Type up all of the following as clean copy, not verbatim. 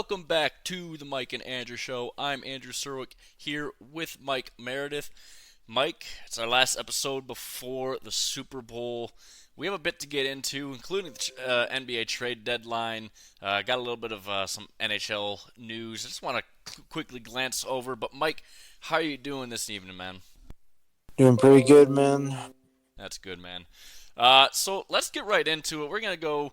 welcome back to the Mike and Andrew Show. I'm Andrew Serwick here with Mike Meredith. Mike, it's our last episode before the Super Bowl. We have a bit to get into, including the NBA trade deadline. Got a little bit of some NHL news. I just want to quickly glance over. But Mike, how are you doing this evening, man? Doing pretty good, man. That's good, man. So let's get right into it. We're gonna go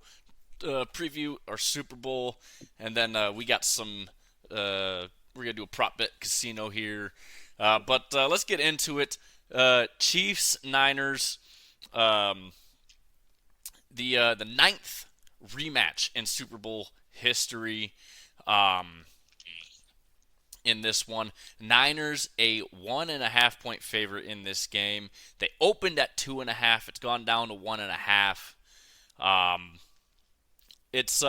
preview our Super Bowl, and then we got some. We're gonna do a prop bet casino here, but let's get into it. Chiefs Niners, the ninth rematch in Super Bowl history. Um, in this one, Niners a 1.5 point favorite in this game. They opened at 2.5. It's gone down to 1.5. Um, it's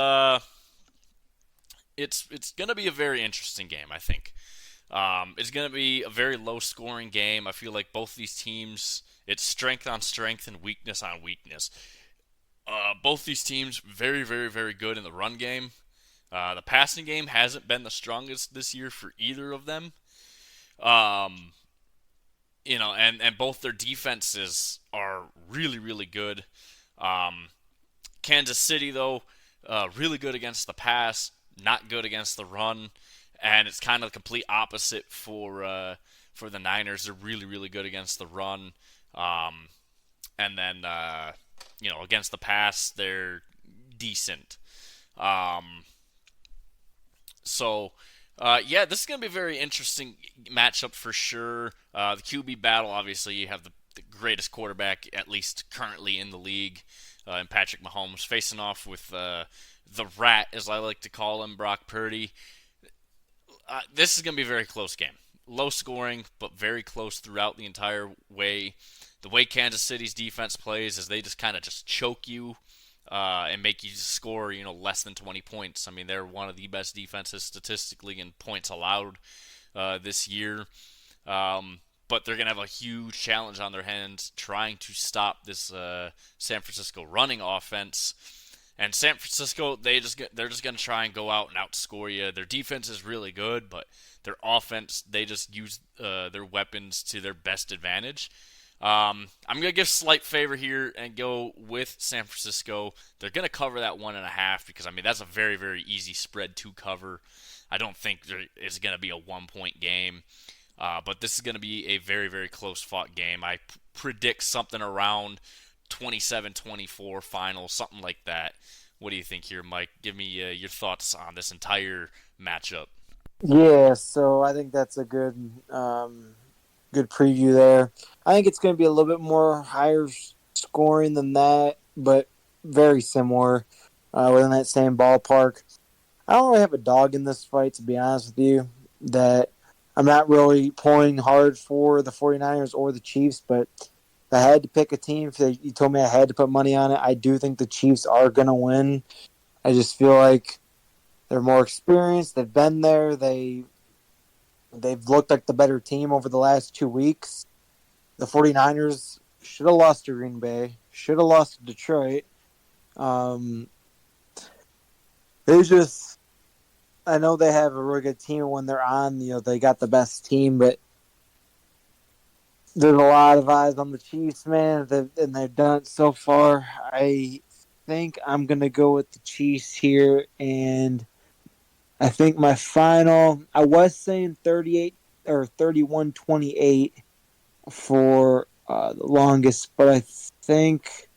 it's gonna be a very interesting game, I think. It's gonna be a very low scoring game. I feel like both these teams, it's strength on strength and weakness on weakness. Both these teams very very very good in the run game. The passing game hasn't been the strongest this year for either of them. Um, and both their defenses are really really good. Um, Kansas City, though, really good against the pass, not good against the run, and it's kind of the complete opposite for the Niners. They're really, really good against the run, and then against the pass, they're decent. Um, so, this is going to be a very interesting matchup for sure. The QB battle, obviously, you have the greatest quarterback, at least currently in the league, and Patrick Mahomes facing off with the rat, as I like to call him, Brock Purdy. This is going to be a very close game. Low scoring, but very close throughout the entire way. The way Kansas City's defense plays is they just kind of just choke you and make you score, less than 20 points. I mean, they're one of the best defenses statistically in points allowed this year. But they're going to have a huge challenge on their hands trying to stop this San Francisco running offense. And San Francisco, they're just going to try and go out and outscore you. Their defense is really good, but their offense, they just use their weapons to their best advantage. I'm going to give slight favor here and go with San Francisco. They're going to cover that 1.5 because, that's a very, very easy spread to cover. I don't think there is going to be a 1 point game. But this is going to be a very, very close fought game. I predict something around 27-24 final, something like that. What do you think here, Mike? Give me your thoughts on this entire matchup. Yeah, so I think that's a good preview there. I think it's going to be a little bit more higher scoring than that, but very similar within that same ballpark. I don't really have a dog in this fight, to be honest with you. That I'm not really pulling hard for the 49ers or the Chiefs, but if I had to pick a team, if you told me I had to put money on it, I do think the Chiefs are going to win. I just feel like they're more experienced. They've been there. They've looked like the better team over the last 2 weeks. The 49ers should have lost to Green Bay, should have lost to Detroit. Um, they just, I know they have a really good team when they're on. They got the best team, but there's a lot of eyes on the Chiefs, man, and they've done it so far. I think I'm going to go with the Chiefs here, and I think my final, I was saying 38 or 31-28 for the longest, but I think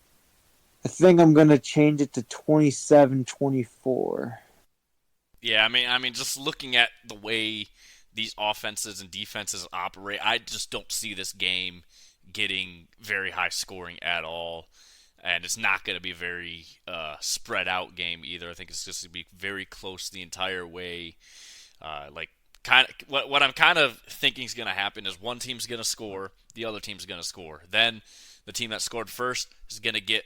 I'm going to change it to 27-24. Yeah, I mean, just looking at the way these offenses and defenses operate, I just don't see this game getting very high scoring at all. And it's not going to be a very spread out game either. I think it's just going to be very close the entire way. What I'm kind of thinking is going to happen is one team's going to score, the other team's going to score. Then the team that scored first is going to get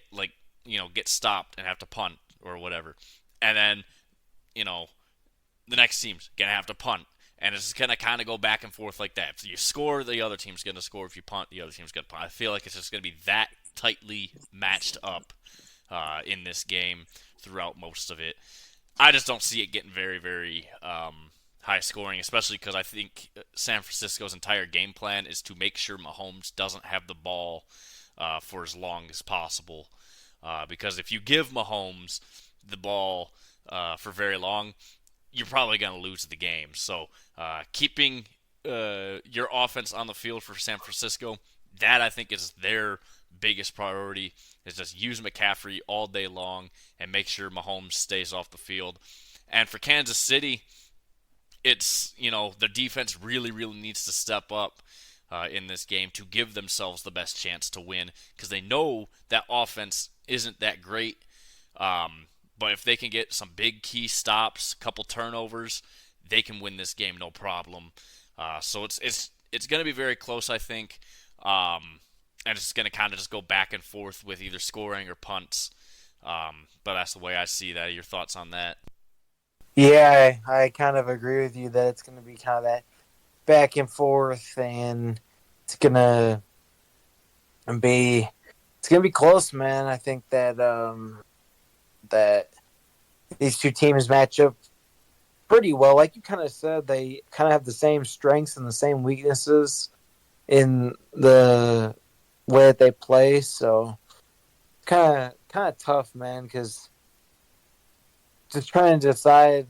stopped and have to punt or whatever. And then, the next team's going to have to punt. And it's going to kind of go back and forth like that. If you score, the other team's going to score. If you punt, the other team's going to punt. I feel like it's just going to be that tightly matched up in this game throughout most of it. I just don't see it getting very, very high scoring, especially because I think San Francisco's entire game plan is to make sure Mahomes doesn't have the ball for as long as possible. Because if you give Mahomes the ball for very long, you're probably going to lose the game. So keeping your offense on the field for San Francisco, that I think is their biggest priority, is just use McCaffrey all day long and make sure Mahomes stays off the field. And for Kansas City, it's, the defense really, really needs to step up in this game to give themselves the best chance to win, because they know that offense isn't that great. But if they can get some big key stops, a couple turnovers, they can win this game no problem. So it's going to be very close, I think. And it's going to kind of just go back and forth with either scoring or punts. But that's the way I see that. Your thoughts on that? Yeah, I kind of agree with you that it's going to be kind of that back and forth, and it's gonna be close, man. I think that that these two teams match up pretty well. Like you kind of said, they kind of have the same strengths and the same weaknesses in the way that they play. So kind of tough, man, because just trying to decide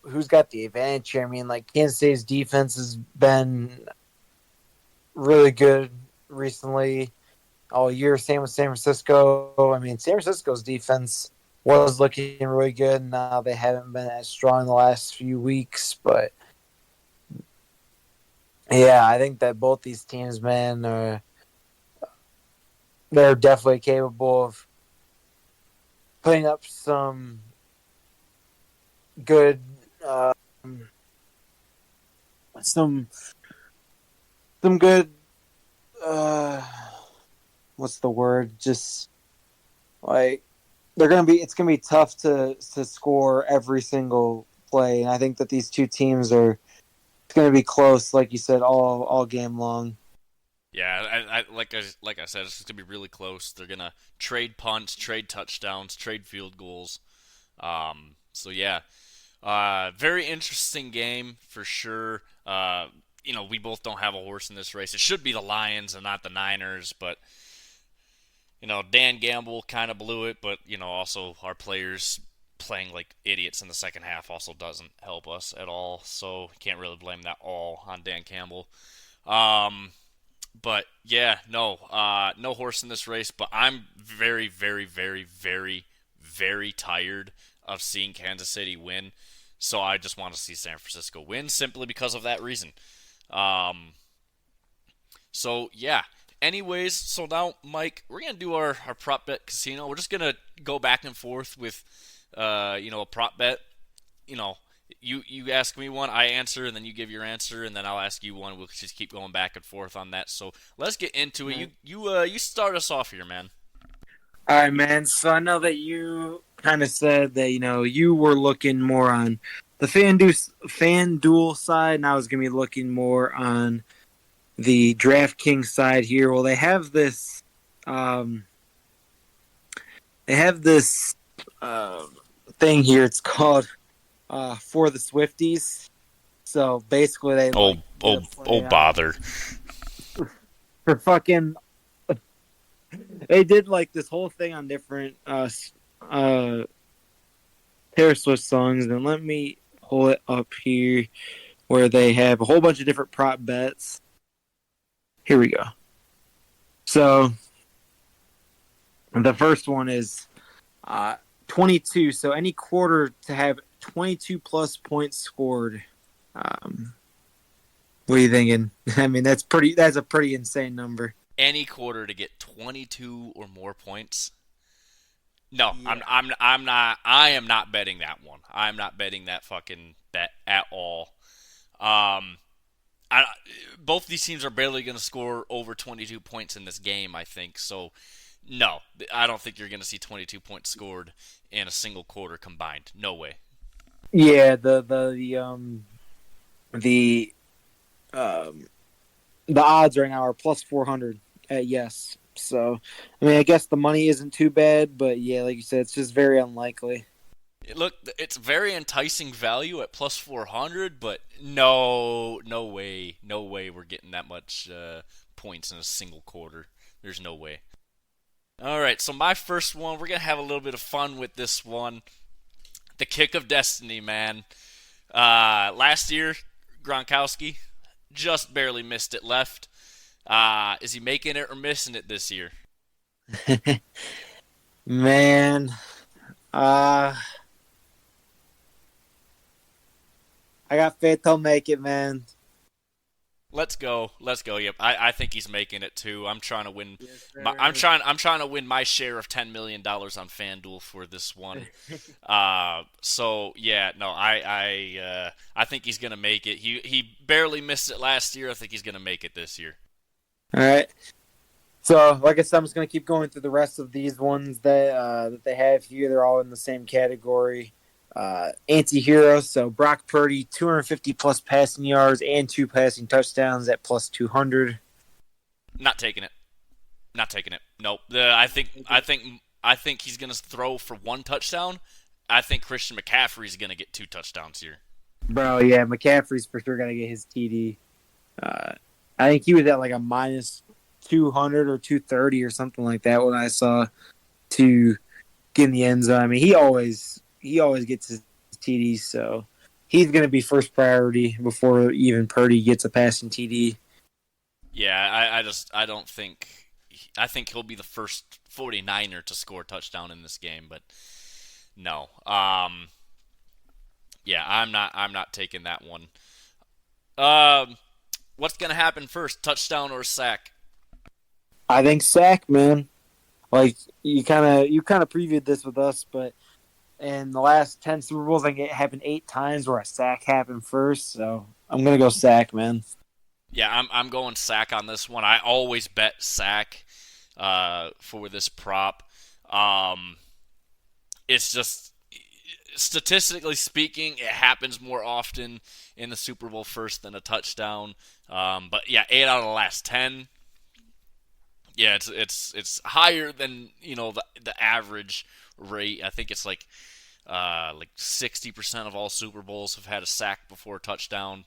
who's got the advantage here. I mean, like Kansas City's defense has been really good recently all year. Same with San Francisco. I mean, San Francisco's defense was looking really good. Now they haven't been as strong in the last few weeks, but yeah, I think that both these teams, man, they're definitely capable of putting up some good, some good. What's the word? Just like it's gonna be tough to score every single play, and I think that these two teams it's gonna be close, like you said, all game long. Yeah, like I said, it's just gonna be really close. They're gonna trade punts, trade touchdowns, trade field goals. So yeah, very interesting game for sure. We both don't have a horse in this race. It should be the Lions and not the Niners, but Dan Gamble kind of blew it. But also our players playing like idiots in the second half also doesn't help us at all. So can't really blame that all on Dan Campbell. But yeah, no horse in this race. But I'm very, very, very, very, very tired of seeing Kansas City win. So I just want to see San Francisco win simply because of that reason. So yeah. Anyways, so now Mike, we're gonna do our prop bet casino. We're just gonna go back and forth with, a prop bet. You know, you ask me one, I answer, and then you give your answer, and then I'll ask you one. We'll just keep going back and forth on that. So let's get into it. You start us off here, man. All right, man. So I know that you kind of said that you were looking more on the FanDuel side, and I was gonna be looking more on the DraftKings side here. Well, they have this. Thing here. It's called For the Swifties. So basically, they bother. For fucking. They did like this whole thing on different Taylor Swift songs, and let me pull it up here where they have a whole bunch of different prop bets. Here we go. So the first one is 22. So any quarter to have 22 plus points scored. What are you thinking? I mean, that's a pretty insane number. Any quarter to get 22 or more points. No, yeah. I am not betting that one. I'm not betting that fucking bet at all. Both these teams are barely going to score over 22 points in this game, I think. So, no, I don't think you're going to see 22 points scored in a single quarter combined. No way. Yeah, the odds right now are plus 400 at yes. So, I mean, I guess the money isn't too bad, but yeah, like you said, it's just very unlikely. Look, it's very enticing value at plus 400, but no, no way we're getting that much points in a single quarter. There's no way. All right, so my first one, we're gonna have a little bit of fun with this one. The kick of destiny, man. Last year, Gronkowski just barely missed it left. Is he making it or missing it this year? Man, uh, I got faith he'll make it, man. Let's go. Let's go. Yep. I think he's making it too. I'm trying to win Yes, sir. I'm trying to win my share of $10 million on FanDuel for this one. So yeah, no, I think he's gonna make it. He barely missed it last year. I think he's gonna make it this year. All right. So, like I said, I'm just gonna keep going through the rest of these ones that they have here. They're all in the same category. Anti-heroes. So Brock Purdy, 250 plus passing yards and 2 passing touchdowns at plus 200. Not taking it. Not taking it. Nope. I think he's gonna throw for one touchdown. I think Christian McCaffrey's gonna get two touchdowns here. Bro, yeah, McCaffrey's for sure gonna get his TD. Uh, I think he was at like a minus 200 or 230 or something like that when I saw to get in the end zone. I mean, he always gets his TDs, so he's going to be first priority before even Purdy gets a passing TD. Yeah, I don't think I think he'll be the first 49er to score a touchdown in this game, but no. Yeah, I'm not taking that one. Um, what's gonna happen first? Touchdown or sack? I think sack, man. Like you kind of previewed this with us, but in the last 10 Super Bowls, I think it happened 8 times where a sack happened first. So I'm gonna go sack, man. Yeah, I'm going sack on this one. I always bet sack for this prop. Um, it's just statistically speaking, it happens more often in the Super Bowl first than a touchdown. But yeah, 8 out of the last 10. Yeah, it's higher than the average rate. I think it's like 60% of all Super Bowls have had a sack before a touchdown.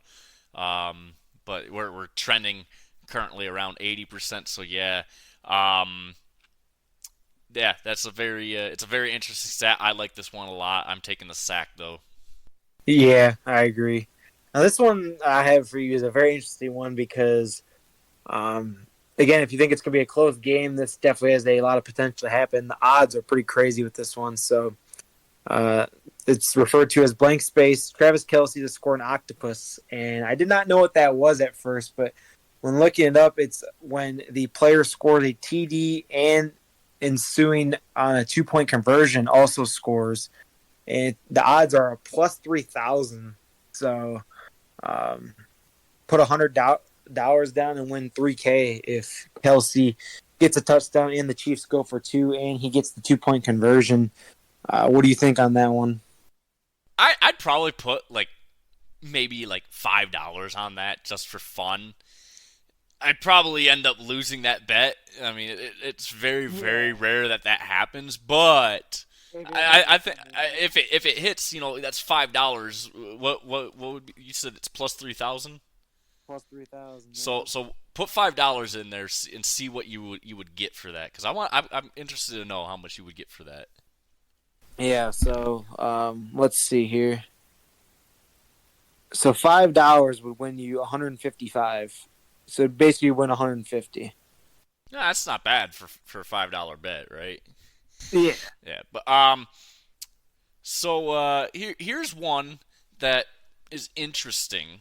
But we're trending currently around 80%. So yeah, um, yeah, that's a very it's a very interesting stat. I like this one a lot. I'm taking the sack though. Yeah, I agree. Now this one I have for you is a very interesting one because again, if you think it's going to be a close game, this definitely has a lot of potential to happen. The odds are pretty crazy with this one. So uh, it's referred to as blank space. Travis Kelsey to score an octopus. And I did not know what that was at first, but when looking it up, it's when the player scores a TD and ensuing on a 2 point conversion also scores. And the odds are a plus 3,000. So um, put $100 down and win 3K if Kelsey gets a touchdown and the Chiefs go for two and he gets the 2 point conversion. What do you think on that one? I'd probably put like maybe like $5 on that just for fun. I'd probably end up losing that bet. I mean, it's very, very Yeah, rare that that happens. But maybe it I happens think someday. if it hits, that's $5. What would be, you said it's plus 3,000? Plus 3,000. So put $5 in there and see what you would get for that. Because I'm interested to know how much you would get for that. Yeah. So let's see here. So $5 would win you 155. So basically, you win 150. No, that's not bad for a $5 bet, right? Yeah. Yeah, but so here's one that is interesting.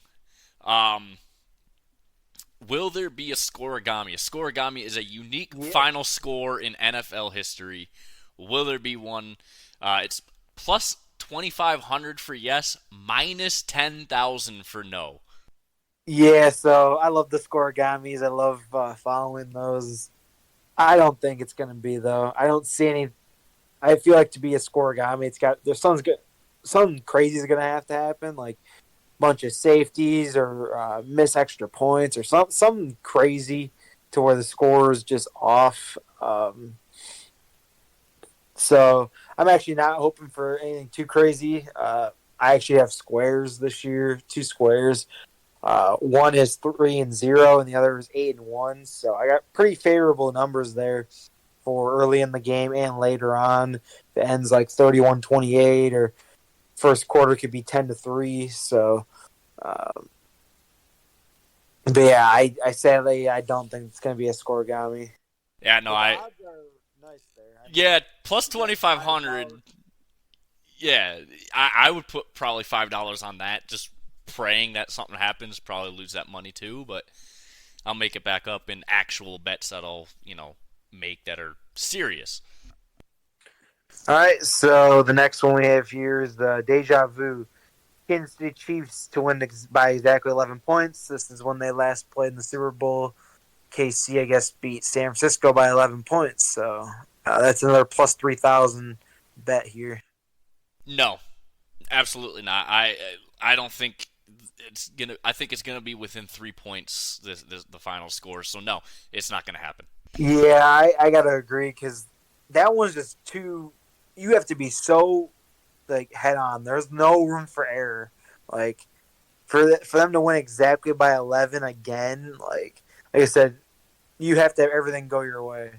Um, will there be a scoregami? A scoregami is a unique Yeah. final score in NFL history. Will there be one? It's plus 2,500 for yes, minus 10,000 for no. Yeah. So I love the scoregamis. I love following those. I don't think it's going to be though. I don't see any. I feel like to be a scoregami, there's something crazy is going to have to happen, like a bunch of safeties or miss extra points or something crazy to where the score is just off. So I'm actually not hoping for anything too crazy. I actually have squares this year, two squares. One is 3-0, and the other is 8-1. So I got pretty favorable numbers there for early in the game and later on. If it ends like 31-28, or first quarter could be 10-3. So, um, but yeah, I sadly I don't think it's going to be a scoregami. Yeah, no, But the I odds are nice there. I mean, yeah plus you got 2,500. $5. Yeah, I would put probably $5 on that, just praying that something happens. Probably lose that money too, but I'll make it back up in actual bets that I'll make that are serious. All right, so the next one we have here is the Deja Vu. Kansas City Chiefs to win by exactly 11 points. This is when they last played in the Super Bowl. KC, I guess, beat San Francisco by 11 points. So that's another plus 3,000 bet here. No, absolutely not. I don't think it's gonna. I think it's gonna be within 3 points. The final score. So no, it's not gonna happen. Yeah, I got to agree because that one's just too. You have to be so like head on. There's no room for error. Like for them to win exactly by 11 again, like I said, you have to have everything go your way,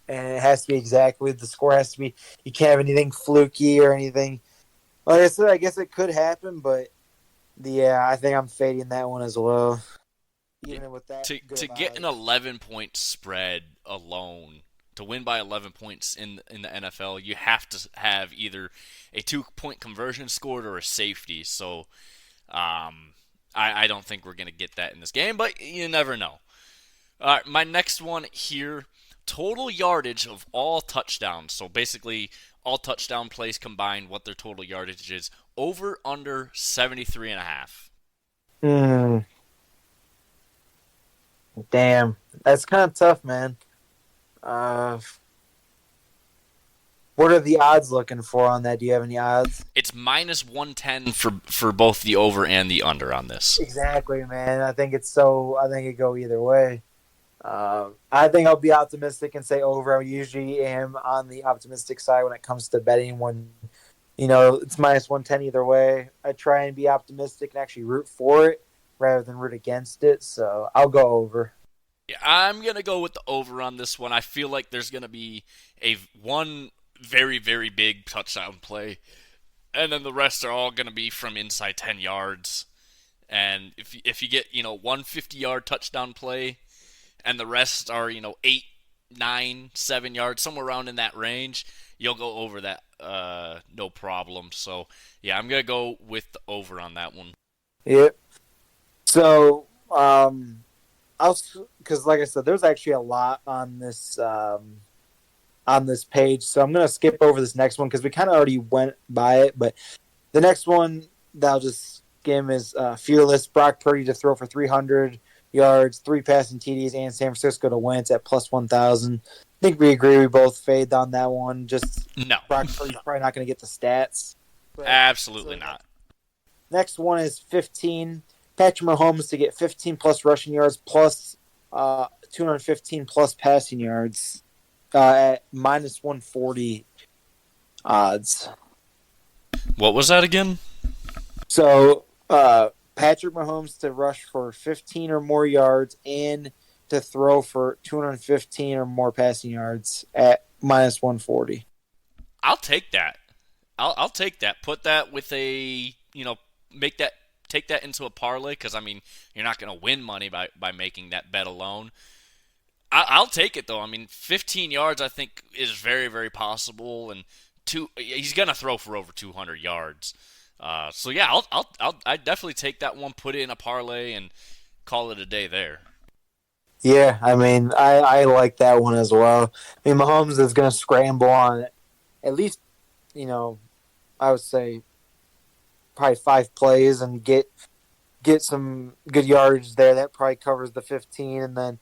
and it has to be exactly the score has to be. You can't have anything fluky or anything. Like I said, I guess it could happen, but yeah, I think I'm fading that one as well. Even with that good To of get an odds. 11-point spread alone, to win by 11 points in the NFL, you have to have either a 2-point conversion scored or a safety. So I don't think we're gonna get that in this game, but you never know. All right, my next one here: total yardage of all touchdowns. So basically, all touchdown plays combined, what their total yardage is. Over under 73 and a half. Hmm. Damn, that's kind of tough, man. Uh, what are the odds looking for on that? Do you have any odds? It's minus 110 for both the over and the under on this. Exactly, man. I think it's so. I think it go either way. I think I'll be optimistic and say over. I usually am on the optimistic side when it comes to betting. When it's minus 110 either way, I try and be optimistic and actually root for it rather than root against it. So I'll go over. Yeah, I'm gonna go with the over on this one. I feel like there's gonna be a one very very big touchdown play, and then the rest are all gonna be from inside 10 yards. And if you get 150-yard touchdown play, and the rest are 8, 9, 7 yards, somewhere around in that range, you'll go over that no problem. So yeah, I'm gonna go with the over on that one. Yep. So I'll because like I said, there's actually a lot on this page, so I'm gonna skip over this next one because we kind of already went by it. But the next one that I'll just skim is Fearless Brock Purdy to throw for 300 yards, 3 passing TDs, and San Francisco to win. It's at plus 1,000. I think we agree. We both fade on that one. Just No, Brock Purdy's probably not going to get the stats. But absolutely so not. next one is 15. Patrick Mahomes to get 15 plus rushing yards plus 215 plus passing yards at minus 140 odds. What was that again? So Patrick Mahomes to rush for 15 or more yards and to throw for 215 or more passing yards at minus 140. I'll take that. I'll take that. Put that with a make that take that into a parlay because I mean you're not going to win money by making that bet alone. I'll take it though. I mean 15 yards I think is very very possible, and he's going to throw for over 200 yards. So yeah, I definitely take that one, put it in a parlay, and call it a day there. Yeah, I mean, I like that one as well. I mean, Mahomes is going to scramble on at least, you know, I would say probably 5 plays and get some good yardage there. That probably covers the 15, and then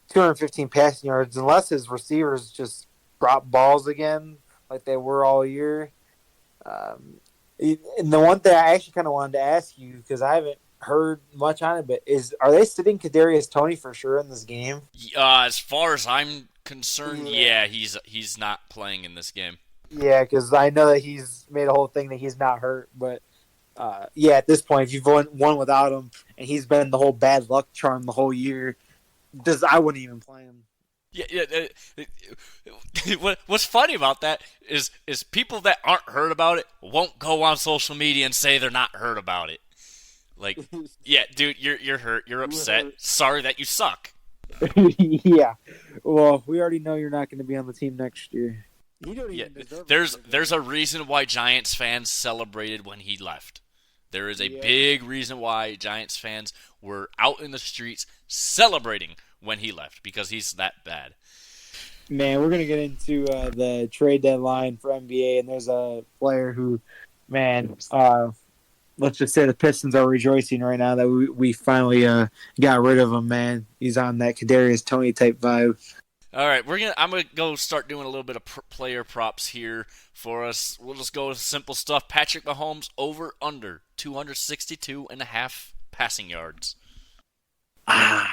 215 passing yards, unless his receivers just drop balls again like they were all year. Um, and the one thing I actually kind of wanted to ask you, because I haven't heard much on it, but are they sitting Kadarius Toney for sure in this game? As far as I'm concerned, Yeah. yeah, he's not playing in this game. Yeah, because I know that he's made a whole thing that he's not hurt, but yeah, at this point, if you've won without him, and he's been the whole bad luck charm the whole year, does I wouldn't even play him. Yeah, what's funny about that is people that aren't heard about it won't go on social media and say they're not heard about it. Like, yeah, dude, you're hurt, you're upset. Sorry that you suck. Yeah. Well, we already know you're not going to be on the team next year. You don't Yeah, even deserve there's a reason why Giants fans celebrated when he left. There is a Yeah. big reason why Giants fans were out in the streets celebrating when he left because he's that bad. Man, we're going to get into the trade deadline for NBA, and there's a player who, man, let's just say the Pistons are rejoicing right now that we finally got rid of him, man. He's on that Kadarius Toney type vibe. All right, I'm gonna go start doing a little bit of player props here for us. We'll just go with simple stuff. Patrick Mahomes over under 262 and a half passing yards.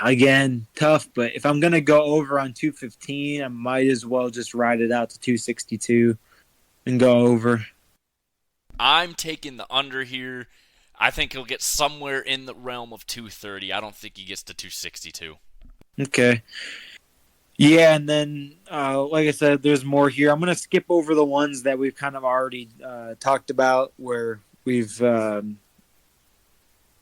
Again, tough, but if I'm going to go over on 215, I might as well just ride it out to 262 and go over. I'm taking the under here. I think he'll get somewhere in the realm of 230. I don't think he gets to 262. Okay. Yeah, and then, like I said, there's more here. I'm going to skip over the ones that we've kind of already talked about where we've kind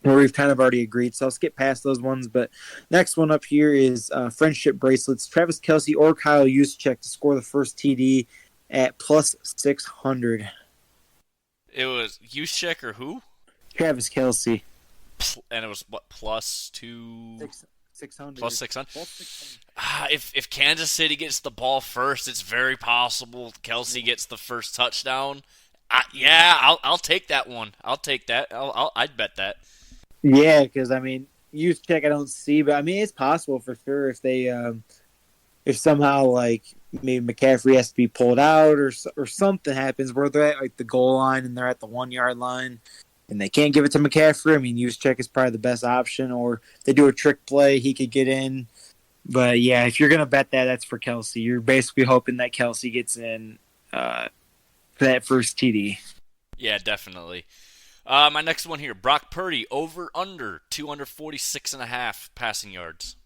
of already agreed. So I'll skip past those ones. But next one up here is friendship bracelets. Travis Kelce or Kyle Juszczyk to score the first TD at plus 600. It was Juszczyk or who? Travis Kelce. And it was what, plus 600. Plus 600. If Kansas City gets the ball first, it's very possible Kelce gets the first touchdown. I'll take that one. I'll take that. I'd bet that. Yeah, because I mean, Juszczyk I don't see, but I mean it's possible for sure if they if somehow like maybe McCaffrey has to be pulled out or something happens where they're at like the goal line and they're at the 1 yard line and they can't give it to McCaffrey. I mean, Juszczyk is probably the best option, or they do a trick play, he could get in. But yeah, if you're gonna bet that, that's for Kelce. You're basically hoping that Kelce gets in for that first TD. Yeah, definitely. My next one here, Brock Purdy over under 246 and a half passing yards.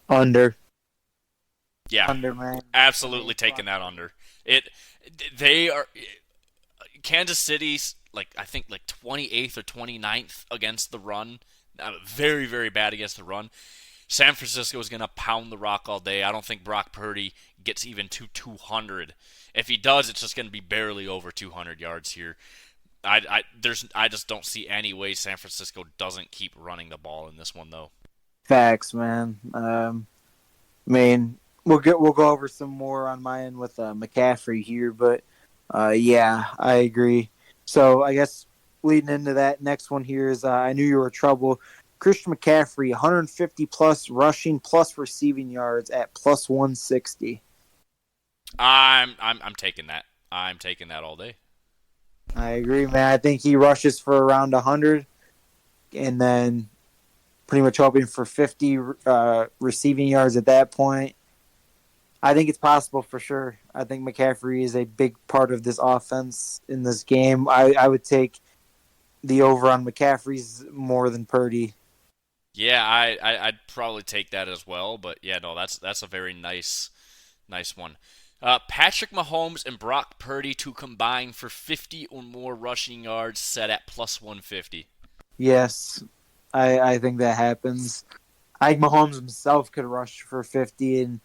Under. Yeah, Under, man. absolutely taking that under. They are Kansas City's I think 28th or 29th against the run. Very very bad against the run. San Francisco is going to pound the rock all day. I don't think Brock Purdy gets even to 200. If he does, it's just going to be barely over 200 yards here. I just don't see any way San Francisco doesn't keep running the ball in this one though. Facts, man. I mean, we'll go over some more on my end with McCaffrey here, but yeah, I agree. So I guess leading into that next one here is I knew you were trouble. Christian McCaffrey, 150 plus rushing plus receiving yards at plus 160. I'm taking that. I'm taking that all day. I agree, man. I think he rushes for around 100, and then pretty much hoping for 50 receiving yards at that point. I think it's possible for sure. I think McCaffrey is a big part of this offense in this game. I would take the over on McCaffrey's more than Purdy. Yeah, I'd probably take that as well. But yeah, no, that's a very nice one. Patrick Mahomes and Brock Purdy to combine for 50 or more rushing yards set at plus 150. Yes, I think that happens. I think Mahomes himself could rush for 50, and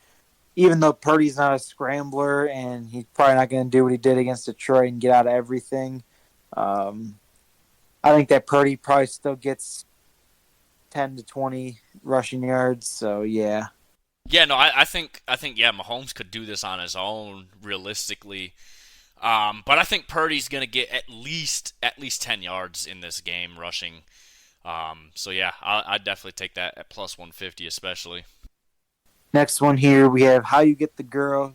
even though Purdy's not a scrambler and he's probably not going to do what he did against Detroit and get out of everything, I think that Purdy probably still gets 10 to 20 rushing yards. So yeah. Yeah, no, I think yeah, Mahomes could do this on his own realistically. But I think Purdy's going to get at least 10 yards in this game rushing. So yeah, I'd definitely take that at plus 150 especially. Next one here, we have how you get the girl,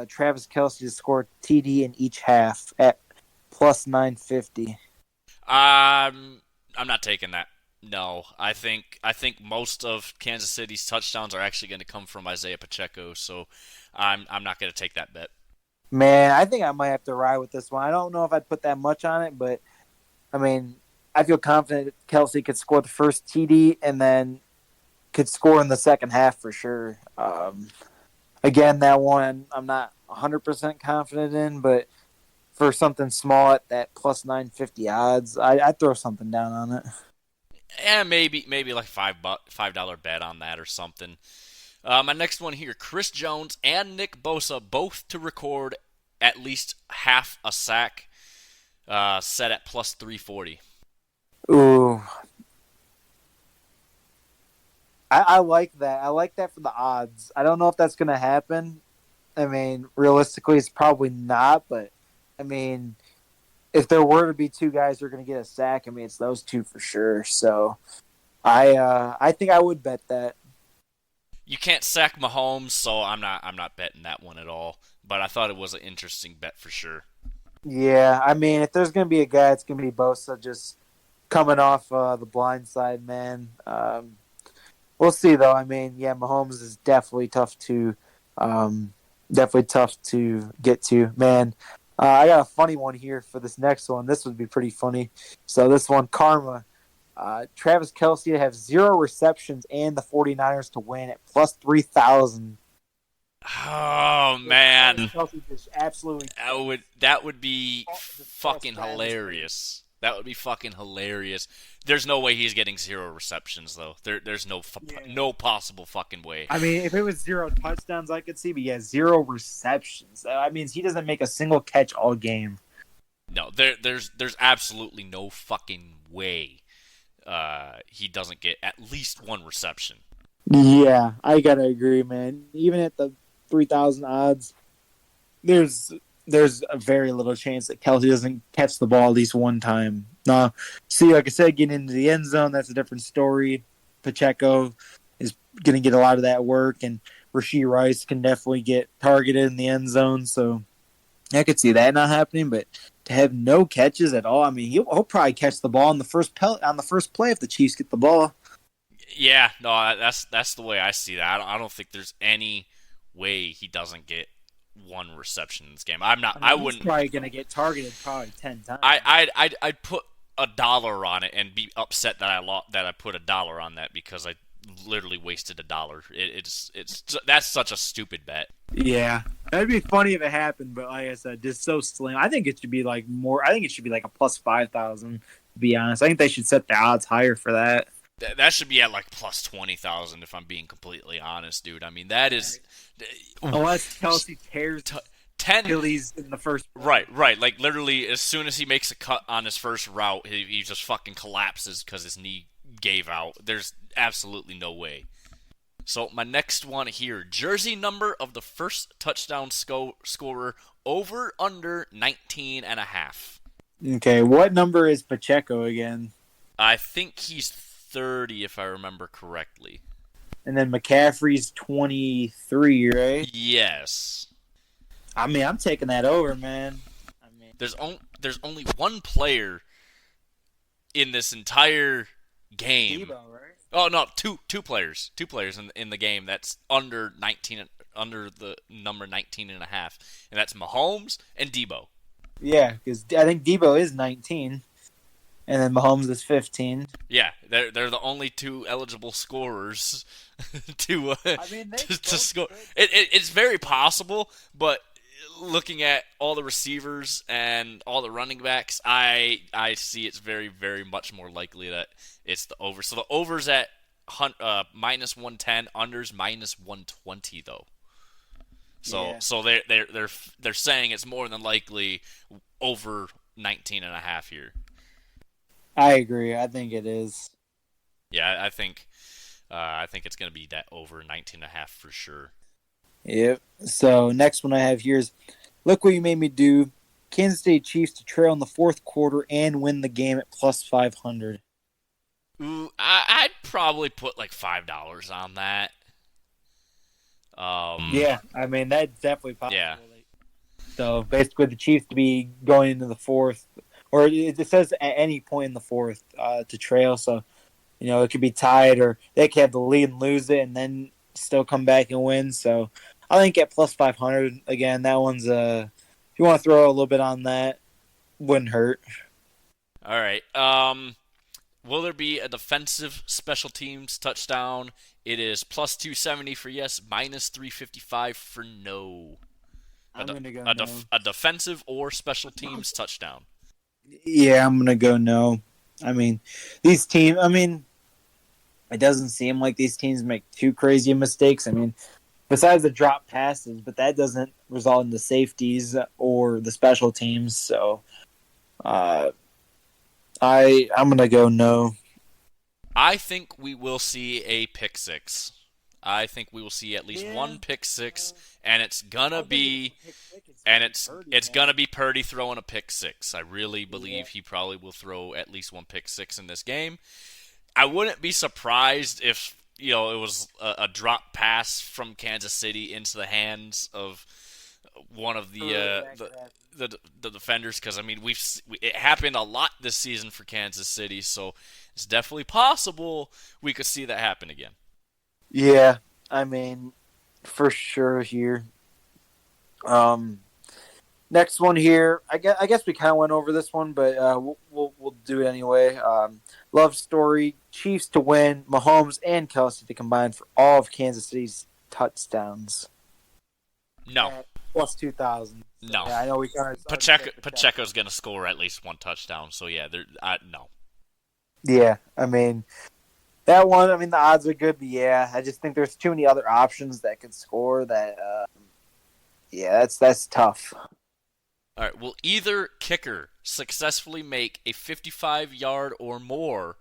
Travis Kelce to score TD in each half at plus 950. I'm not taking that. No, I think most of Kansas City's touchdowns are actually going to come from Isaiah Pacheco, so I'm not going to take that bet. Man, I think I might have to ride with this one. I don't know if I'd put that much on it, but I mean, I feel confident that Kelsey could score the first TD and then could score in the second half for sure. Again, that one I'm not 100% confident in, but for something small at that plus 950 odds, I'd throw something down on it. Yeah, maybe like $5 bet on that or something. My next one here: Chris Jones and Nick Bosa both to record at least half a sack. Set at plus 340. Ooh, I like that. I like that for the odds. I don't know if that's going to happen. I mean, realistically, it's probably not, but I mean, if there were to be two guys who are going to get a sack, I mean, it's those two for sure. So I think I would bet that. You can't sack Mahomes, so I'm not betting that one at all. But I thought it was an interesting bet for sure. Yeah, I mean, if there's going to be a guy, it's going to be Bosa just coming off the blind side, man. We'll see, though. I mean, yeah, Mahomes is definitely tough to get to, man. I got a funny one here for this next one. This would be pretty funny. So this one, Karma. Travis Kelce to have 0 receptions and the 49ers to win at plus 3,000. Oh man, Kelce just absolutely that would be fucking hilarious. That would be fucking hilarious. There's no way he's getting 0 receptions though. There's no possible fucking way. I mean, if it was 0 touchdowns, I could see, but yeah, 0 receptions. That means he doesn't make a single catch all game. No, there's absolutely no fucking way he doesn't get at least 1 reception. Yeah, I gotta agree, man. Even at the 3,000 odds, there's a very little chance that Kelsey doesn't catch the ball at least one time. Now, see, like I said, getting into the end zone, that's a different story. Pacheco is going to get a lot of that work, and Rashee Rice can definitely get targeted in the end zone. So I could see that not happening, but to have no catches at all, I mean, he'll probably catch the ball on the first play if the Chiefs get the ball. Yeah, no, that's the way I see that. I don't think there's any way he doesn't get 1 reception in this game. I'm not. I mean, wouldn't. He's probably going to get targeted probably 10 times. I'd put $1 on it and be upset that I put $1 on that because I literally wasted $1. It's that's such a stupid bet. Yeah, that'd be funny if it happened, but like I said, just so slim. I think it should be like more. I think it should be like a plus 5,000. To be honest, I think they should set the odds higher for that. That should be at like plus 20,000 if I'm being completely honest, dude. I mean that is Unless Kelsey tears 10 Achilles in the first. Right. Like literally, as soon as he makes a cut on his first route, he just fucking collapses because his knee gave out. There's absolutely no way. So my next one here, jersey number of the first touchdown scorer over under 19 and a half. Okay, what number is Pacheco again? I think he's 30 if I remember correctly. And then McCaffrey's 23, right? Yes. I mean, I'm taking that over, man. I mean, there's only one player in this entire game. Debo, right? Oh no, two players in the game that's under the number 19 and a half, and that's Mahomes and Debo. Yeah, because I think Debo is 19, and then Mahomes is 15. Yeah, they're the only 2 eligible scorers to to score. It's very possible, but looking at all the receivers and all the running backs, I see it's very, very much more likely that it's the over. So the over's at minus 110, under's minus 120 though. So they're saying it's more than likely over 19 and a half here. I agree. I think it is. Yeah, I think it's going to be that over 19 and a half for sure. Yep. So next one I have here is, look what you made me do. Kansas City Chiefs to trail in the fourth quarter and win the game at plus 500. Ooh, I'd probably put like $5 on that. Yeah, I mean that's definitely possible. Yeah. So basically, the Chiefs to be going into the fourth, or it says at any point in the fourth to trail. So it could be tied, or they could have the lead and lose it, and then still come back and win. So I think at plus 500 again, that one's if you want to throw a little bit on that, wouldn't hurt. All right. Will there be a defensive special teams touchdown? It is plus 270 for yes, minus 355 for no. I'm gonna go no. A defensive or special teams touchdown. Yeah, I'm gonna go no. I mean, these teams. I mean, it doesn't seem like these teams make too crazy mistakes. I mean, besides the drop passes, but that doesn't result in the safeties or the special teams. So, uh, I'm gonna go no. I think we will see a pick six. I think we will see at least one pick six, and it's gonna be it's gonna be Purdy throwing a pick six. I really believe he probably will throw at least one pick six in this game. I wouldn't be surprised if it was a drop pass from Kansas City into the hands of one of the defenders, because I mean it happened a lot this season for Kansas City, so it's definitely possible we could see that happen again. Yeah, I mean, for sure here. Next one here. I guess we kind of went over this one, but we'll do it anyway. Love story: Chiefs to win, Mahomes and Kelsey to combine for all of Kansas City's touchdowns. No. Plus 2,000. So, no. Yeah, I know we Pacheco's going to score at least one touchdown. So yeah, no. Yeah, I mean that one. I mean the odds are good, but yeah, I just think there's too many other options that could score. That yeah, that's tough. All right. Will either kicker successfully make a 55-yard or more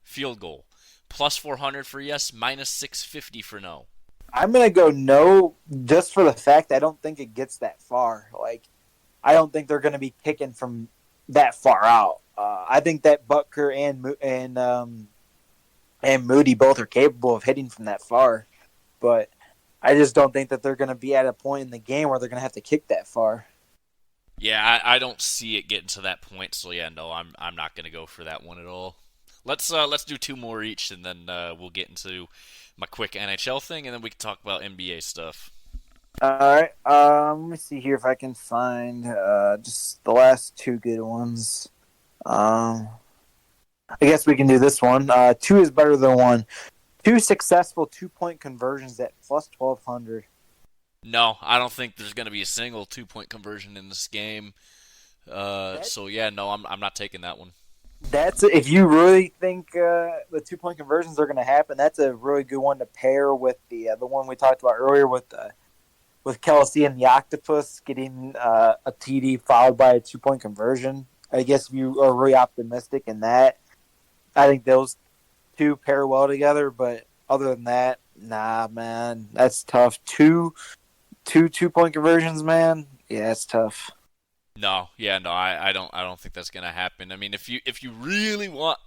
field goal? Plus 400 for yes, minus 650 for no. I'm gonna go no, just for the fact I don't think it gets that far. Like, I don't think they're gonna be kicking from that far out. I think that Butker and Moody both are capable of hitting from that far, but I just don't think that they're gonna be at a point in the game where they're gonna have to kick that far. Yeah, I don't see it getting to that point. So yeah, no, I'm not gonna go for that one at all. Let's do two more each, and then we'll get into my quick NHL thing, and then we can talk about NBA stuff. All right. Let me see here if I can find just the last two good ones. I guess we can do this one. Two is better than one. Two successful 2-point conversions at plus 1,200. No, I don't think there's going to be a single 2-point conversion in this game. So yeah, no, I'm not taking that one. That's if you really think the 2-point conversions are going to happen. That's a really good one to pair with the one we talked about earlier with Kelsey and the Octopus getting a TD followed by a 2-point conversion. I guess if you are really optimistic in that, I think those two pair well together. But other than that, nah, man, that's tough. Two 2-point conversions, man. Yeah, it's tough. No, I don't think that's gonna happen. I mean, if you really want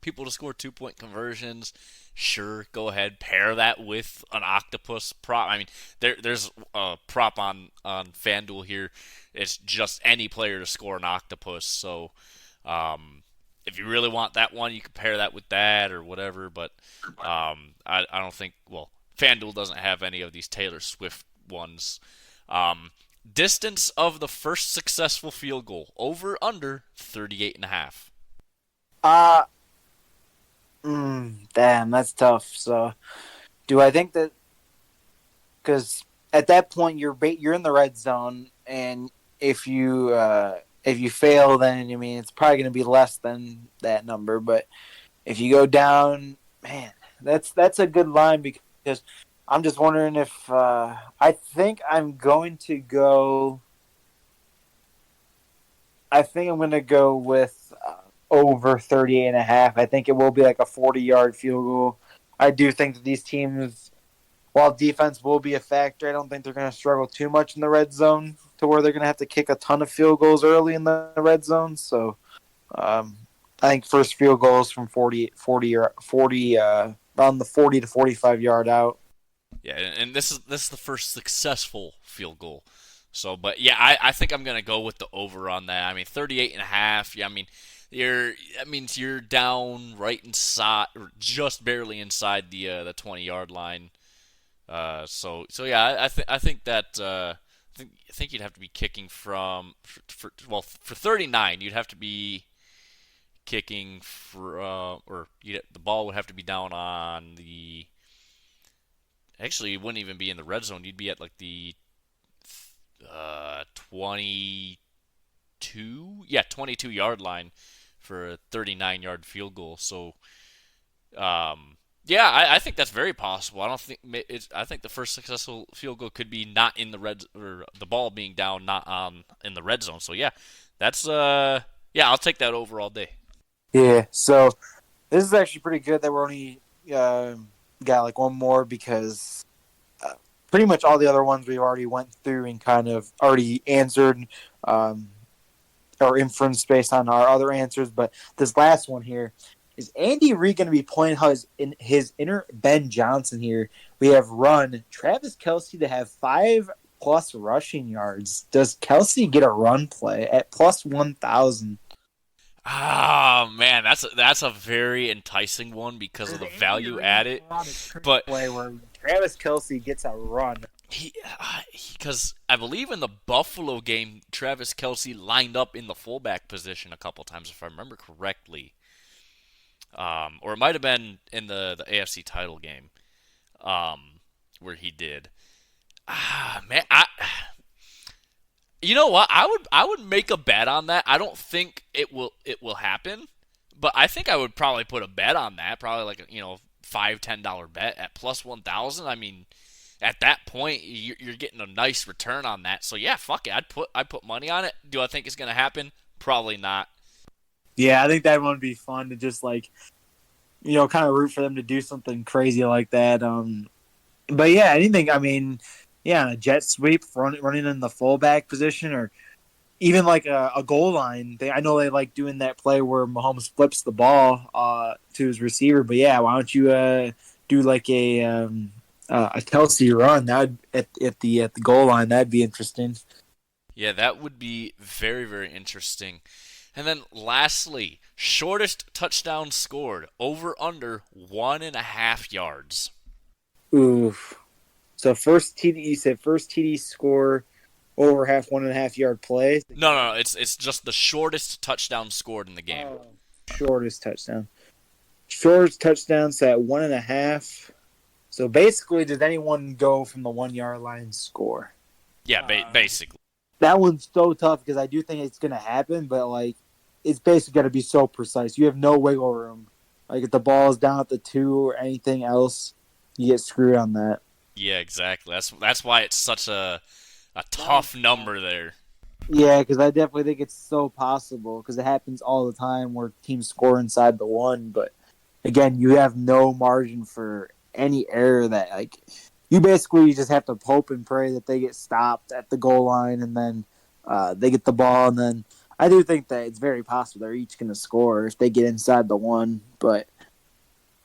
people to score 2-point conversions, sure, go ahead, pair that with an octopus prop. I mean, there's a prop on FanDuel here. It's just any player to score an octopus. So, if you really want that one, you can pair that with that or whatever. But I don't think. Well, FanDuel doesn't have any of these Taylor Swift ones. Distance of the first successful field goal, over under 38.5. Damn, that's tough. So, do I think that because at that point you're in the red zone, and if you fail, then I mean it's probably going to be less than that number. But if you go down, man, that's a good line because I'm just wondering if I think I'm going to go. I think I'm going to go with over 38.5. I think it will be like a 40-yard field goal. I do think that these teams, while defense will be a factor, I don't think they're going to struggle too much in the red zone to where they're going to have to kick a ton of field goals early in the red zone. So I think first field goals from 40 around the 40 to 45-yard out. Yeah, and this is the first successful field goal. So, but yeah, I think I'm gonna go with the over on that. I mean, 38.5. Yeah, I mean, that means you're down right inside, or just barely inside the 20-yard line. So yeah, I think that think you'd have to be kicking for 39 you'd have to be kicking for the ball would have to be down on the actually it wouldn't even be in the red zone. You'd be at like the 22 yard line for a 39-yard field goal. So yeah, I think that's very possible. I don't think I think the first successful field goal could be not in the red or the ball being down, not in the red zone. So yeah, that's yeah, I'll take that over all day. Yeah, so this is actually pretty good that we're only got like one more because pretty much all the other ones we've already went through and kind of already answered or inference based on our other answers. But this last one here is Andy Reid going to be playing his inner Ben Johnson here. We have run Travis Kelce to have 5+ rushing yards. Does Kelce get a run play at plus 1,000? Oh man, that's a very enticing one because of the value added. But play where Travis Kelce gets a run. Because I believe in the Buffalo game, Travis Kelce lined up in the fullback position a couple times, if I remember correctly. Or it might have been in the AFC title game, where he did. Man, you know what? I would make a bet on that. I don't think it will happen, but I think I would probably put a bet on that. Probably like a $5-10 bet at plus 1,000. I mean, at that point you're getting a nice return on that. So yeah, fuck it. I'd put money on it. Do I think it's gonna happen? Probably not. Yeah, I think that would be fun to just like kind of root for them to do something crazy like that. But yeah, anything. I mean. Yeah, a jet sweep running in the fullback position, or even like a goal line. I know they like doing that play where Mahomes flips the ball to his receiver. But yeah, why don't you do like a Kelsey run? That at the goal line, that'd be interesting. Yeah, that would be very, very interesting. And then lastly, shortest touchdown scored over under 1.5 yards. Oof. So first TD, you said first TD score over 1.5 yard play. No, it's just the shortest touchdown scored in the game. Oh, shortest touchdown. Shortest touchdowns at 1.5. So basically, does anyone go from the 1 yard line and score? Yeah, basically. That one's so tough because I do think it's going to happen, but like it's basically going to be so precise. You have no wiggle room. Like if the ball is down at the 2 or anything else, you get screwed on that. Yeah, exactly. That's why it's such a tough number there. Yeah, because I definitely think it's so possible because it happens all the time where teams score inside the 1. But again, you have no margin for any error. That like you basically just have to hope and pray that they get stopped at the goal line and then they get the ball. And then I do think that it's very possible they're each going to score if they get inside the 1. But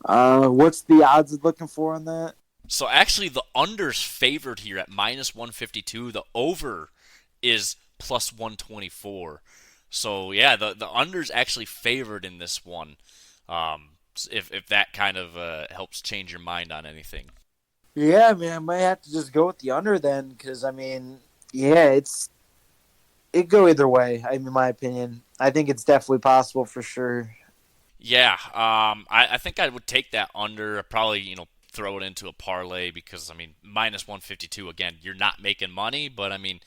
what's the odds of looking for on that? So actually, the under's favored here at minus 152. The over is plus 124. So yeah, the under's actually favored in this one. If that kind of helps change your mind on anything. Yeah, man, I might have to just go with the under then, because I mean, yeah, it go either way. In my opinion, I think it's definitely possible for sure. Yeah, I think I would take that under. Probably throw it into a parlay because I mean minus 152 again. You're not making money, but I mean,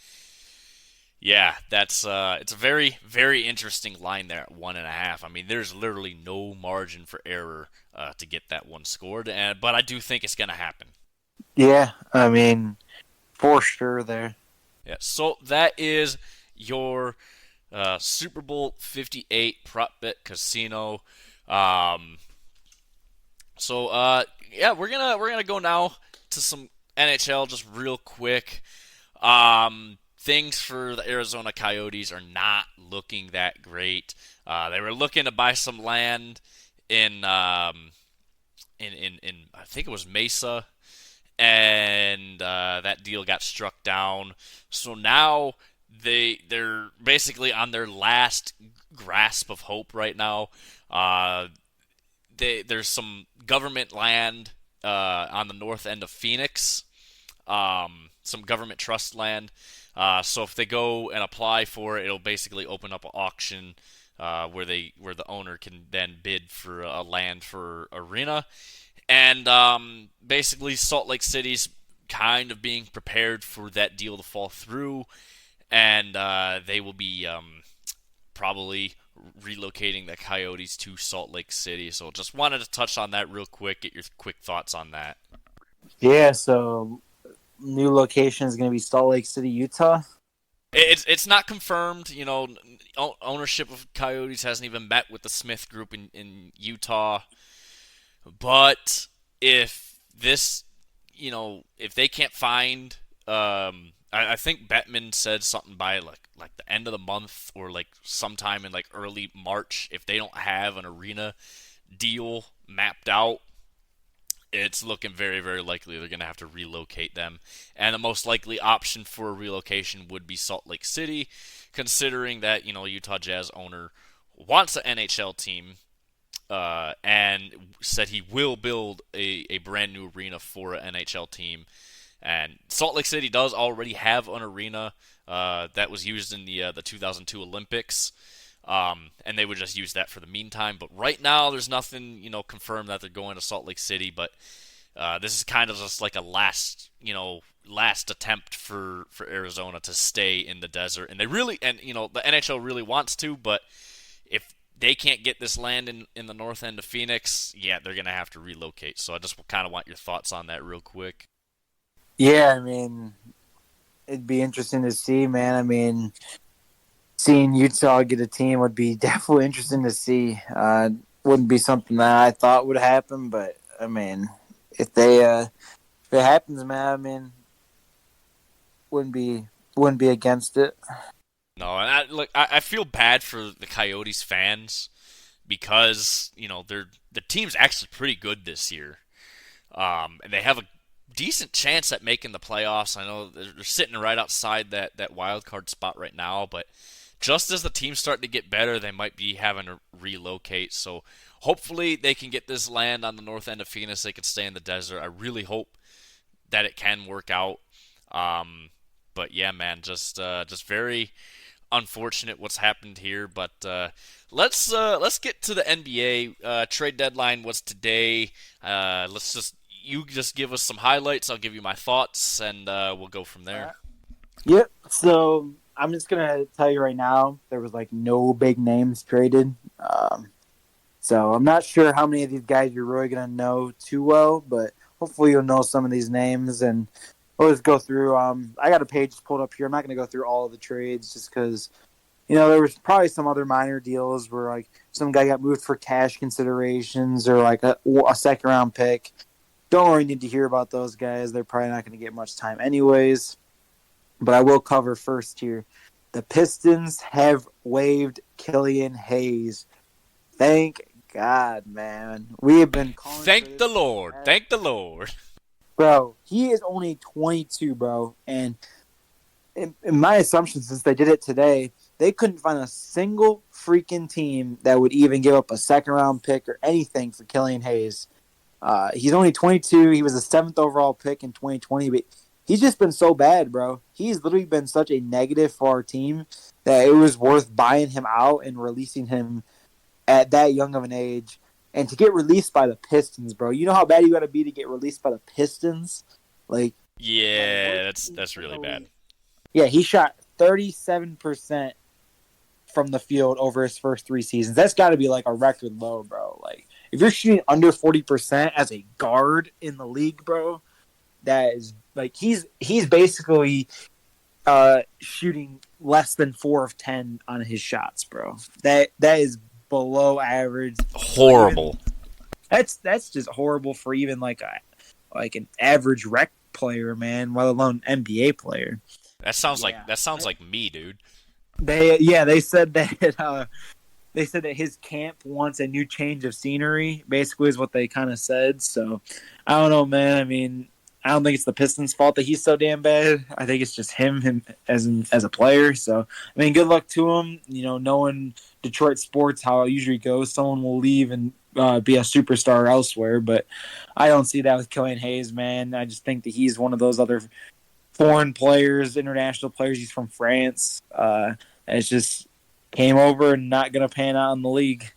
yeah, that's it's a very very interesting line there at 1.5. I mean, there's literally no margin for error to get that one scored, but I do think it's gonna happen. Yeah, I mean, for sure there. Yeah, so that is your Super Bowl 58 prop bet casino. Yeah, we're gonna go now to some NHL just real quick. Things for the Arizona Coyotes are not looking that great. They were looking to buy some land in I think it was Mesa, and that deal got struck down. So now they're basically on their last grasp of hope right now. There's some government land on the north end of Phoenix, some government trust land So if they go and apply for it, it'll basically open up an auction where the owner can then bid for a land for arena, and basically Salt Lake City's kind of being prepared for that deal to fall through, and they will be probably relocating the Coyotes to Salt Lake City. So just wanted to touch on that real quick, get your quick thoughts on that. Yeah, so new location is going to be Salt Lake City, Utah. It's not confirmed. Ownership of Coyotes hasn't even met with the Smith Group in Utah. But if this, if they can't find, I think Bettman said something by like the end of the month or like sometime in like early March. If they don't have an arena deal mapped out, it's looking very, very likely they're going to have to relocate them. And the most likely option for a relocation would be Salt Lake City, considering that, Utah Jazz owner wants an NHL team and said he will build a brand new arena for an NHL team. And Salt Lake City does already have an arena that was used in the 2002 Olympics. And they would just use that for the meantime. But right now, there's nothing, confirmed that they're going to Salt Lake City. But this is kind of just like a last attempt for Arizona to stay in the desert. And the NHL really wants to, but if they can't get this land in the north end of Phoenix, yeah, they're going to have to relocate. So I just kind of want your thoughts on that real quick. Yeah, I mean, it'd be interesting to see, man. I mean, seeing Utah get a team would be definitely interesting to see. Wouldn't be something that I thought would happen, but I mean, if it happens, man, I mean, wouldn't be against it. No, and I feel bad for the Coyotes fans because the team's actually pretty good this year, and they have a decent chance at making the playoffs. I know they're sitting right outside that wild card spot right now, but just as the team's starting to get better, they might be having to relocate. So hopefully they can get this land on the north end of Phoenix. They can stay in the desert. I really hope that it can work out. But yeah, man, just very unfortunate what's happened here. But let's get to the NBA. Trade deadline was today. You just give us some highlights. I'll give you my thoughts, and we'll go from there. Yep. So I'm just gonna tell you right now, there was like no big names traded. So I'm not sure how many of these guys you're really gonna know too well, but hopefully you'll know some of these names, and we'll just go through. I got a page pulled up here. I'm not gonna go through all of the trades just because there was probably some other minor deals where like some guy got moved for cash considerations or like a second round pick. Don't really need to hear about those guys. They're probably not going to get much time anyways. But I will cover first here. The Pistons have waived Killian Hayes. Thank God, man. We have been calling. Thank the Lord. Thank the Lord. Bro, he is only 22, bro. And in my assumption, since they did it today, they couldn't find a single freaking team that would even give up a second-round pick or anything for Killian Hayes. He's only 22. He was the 7th overall pick in 2020, but he's just been so bad, bro. He's literally been such a negative for our team that it was worth buying him out and releasing him at that young of an age. And to get released by the Pistons, bro. You know how bad you got to be to get released by the Pistons? Yeah, that's really bad. Yeah, he shot 37% from the field over his first 3 seasons. That's got to be like a record low, bro. Like, if you're shooting under 40% as a guard in the league, bro, that is like he's basically shooting less than 4 of 10 on his shots, bro. That is below average. Horrible. That's just horrible for even like an average rec player, man, let alone NBA player. That sounds like me, dude. They said that they said that his camp wants a new change of scenery, basically is what they kind of said. So I don't know, man. I mean, I don't think it's the Pistons' fault that he's so damn bad. I think it's just him as a player. So I mean, good luck to him. Knowing Detroit sports, how it usually goes, someone will leave and be a superstar elsewhere. But I don't see that with Killian Hayes, man. I just think that he's one of those other foreign players, international players. He's from France. And it's just came over and not going to pan out in the league.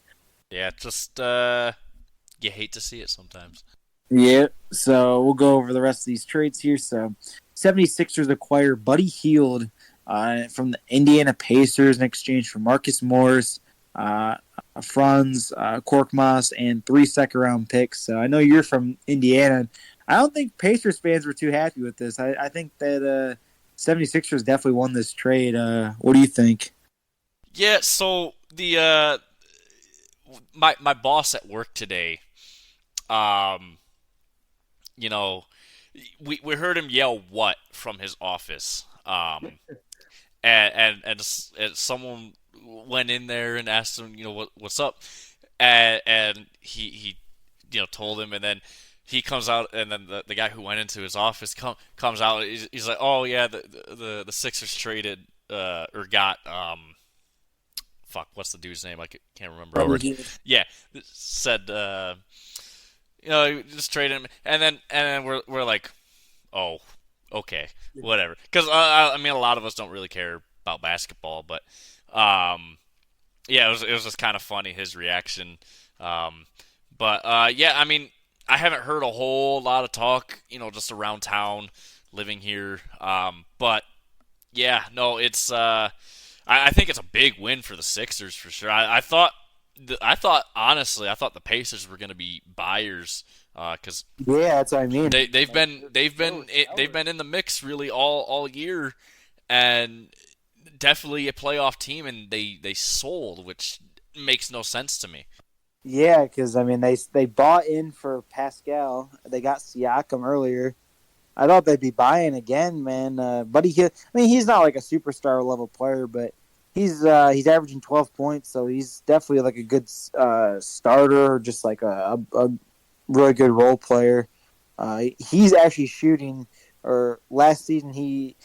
Yeah, just you hate to see it sometimes. Yeah, so we'll go over the rest of these trades here. So 76ers acquire Buddy Hield from the Indiana Pacers in exchange for Marcus Morris, Franz Korkmaz, and 3 second-round picks. So I know you're from Indiana. I don't think Pacers fans were too happy with this. I think that 76ers definitely won this trade. What do you think? Yeah, so the my boss at work today, um, you know, we heard him yell "what" from his office, and someone went in there and asked him, what's up, and he told him, and then he comes out, and then the guy who went into his office comes out. He's like, oh yeah, the Sixers traded or got fuck, what's the dude's name? I can't remember. Yeah, said just trade him, and then we're like, oh, okay, whatever. Because I mean, a lot of us don't really care about basketball, but yeah, it was just kind of funny his reaction. But yeah, I mean, I haven't heard a whole lot of talk, just around town, living here. But yeah, no, it's I think it's a big win for the Sixers for sure. I thought honestly, I thought the Pacers were going to be buyers because Yeah, that's what I mean. they've been in the mix really all year, and definitely a playoff team, and they sold, which makes no sense to me. Yeah, because I mean they bought in for Pascal. They got Siakam earlier. I thought they'd be buying again, man. Buddy Hield. I mean, he's not like a superstar level player, but he's averaging 12 points, so he's definitely like a good starter, or just like a really good role player. He's actually shooting, or last season he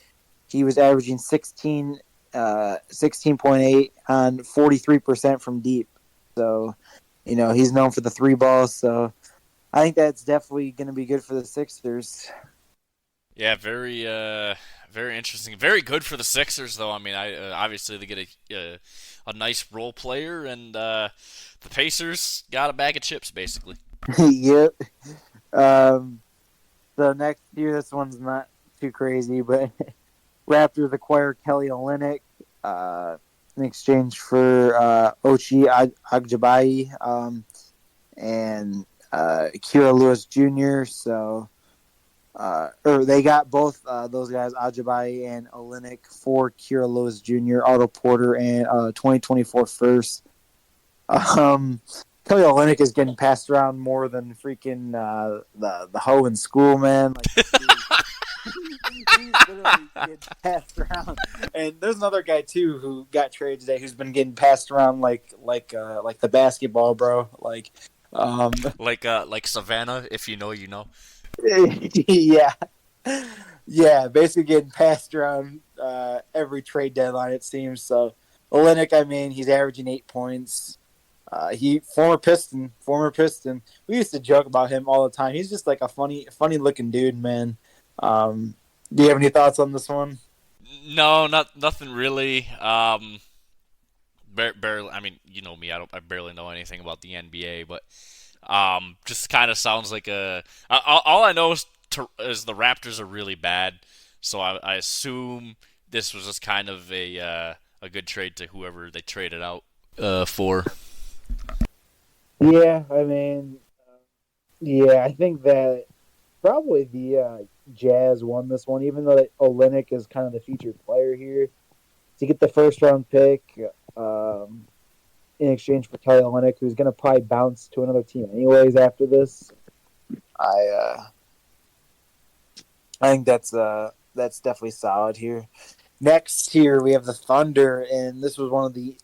was averaging 16.8 on 43% from deep. So, he's known for the 3 balls. So I think that's definitely going to be good for the Sixers. Yeah, very interesting. Very good for the Sixers, though. I mean, obviously they get a nice role player, and the Pacers got a bag of chips, basically. Yep. So next year, this one's not too crazy, but Raptors acquire Kelly Olynyk in exchange for Ochai Agbaji and Kira Lewis Jr. So. Or they got both those guys, Ajabai and Olynyk, for Kira Lewis Jr., Otto Porter, and 2024 first. Kelly Olynyk is getting passed around more than freaking the hoe in school, man. Like, he's literally getting passed around. And there's another guy too who got traded today who's been getting passed around like the basketball, bro. Like Savannah, if you know, you know. Yeah. Yeah, basically getting passed around every trade deadline, it seems. So, Olynyk, I mean, he's averaging 8 points. He former Piston. We used to joke about him all the time. He's just like a funny looking dude, man. Do you have any thoughts on this one? No, nothing really. Barely. I mean, you know me. I barely know anything about the NBA, but just kind of sounds like all I know is the Raptors are really bad, so I assume this was just kind of a good trade to whoever they traded out for. Yeah, I mean, yeah, I think that probably the Jazz won this one, even though Olynyk is kind of the featured player here. To get the first round pick in exchange for Kelly Olynyk, who's going to probably bounce to another team anyways after this, I think that's definitely solid here. Next here we have the Thunder, and this was one of the